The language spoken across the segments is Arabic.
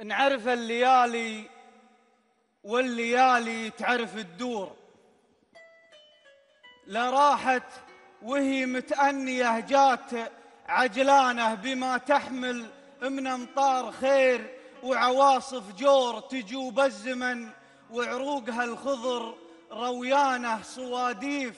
نعرف الليالي والليالي تعرف الدور، لا راحت وهي متأنية جات عجلانه بما تحمل من أمطار خير وعواصف جور تجوب الزمن وعروقها الخضر رويانه صواديف،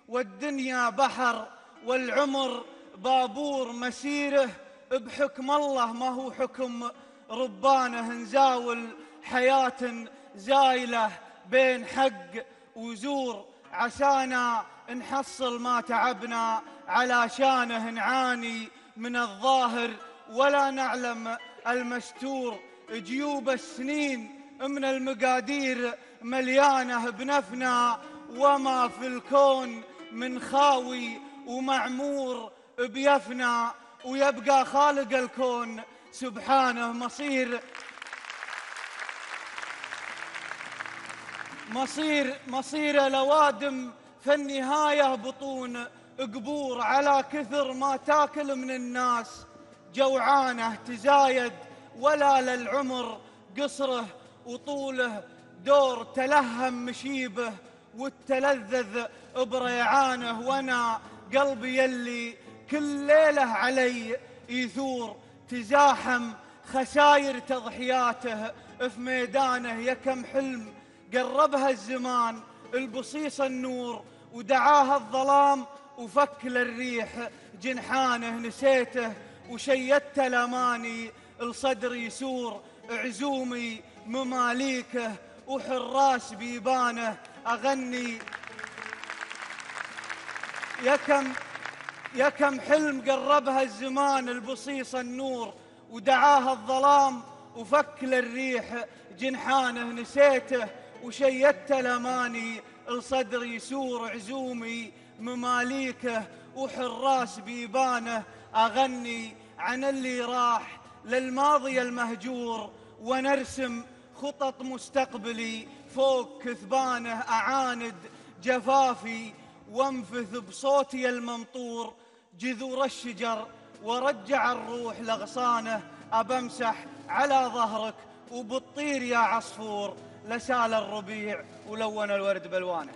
والدنيا بحر والعمر بابور مسيره بحكم الله ما هو حكم ربانه، نزاول حياة زايلة بين حق وزور عسانا نحصل ما تعبنا علشانه، نعاني من الظاهر ولا نعلم المستور، جيوب السنين من المقادير مليانه بنفنا وما في الكون من خاوي ومعمور بيفنى، ويبقى خالق الكون سبحانه مصير الأوادم في النهاية بطون قبور، على كثر ما تاكل من الناس جوعانه تزايد ولا للعمر قصره وطوله دور، تلهم مشيبه والتلذذ بريعانه، وانا قلبي يلي كل ليله علي يثور تزاحم خساير تضحياته في ميدانه، يا كم حلم قربها الزمان البصيص النور ودعاها الظلام وفك للريح جنحانه، نسيته وشيدت الأماني الصدر يسور عزومي مماليكه وحراس بيبانه أغني، يا كم حلم قربها الزمان البصيص النور ودعاها الظلام وفك للريح جنحانه، نسيته وشيدت الأماني الصدر يسور عزومي مماليكه وحراس بيبانه أغني عن اللي راح للماضي المهجور، ونرسم خطط مستقبلي فوق كثبانه، أعاند جفافي وانفث بصوتي الممطور جذور الشجر ورجع الروح لغصانه، أبمسح على ظهرك وبالطير يا عصفور لسال الربيع ولون الورد بلوانه.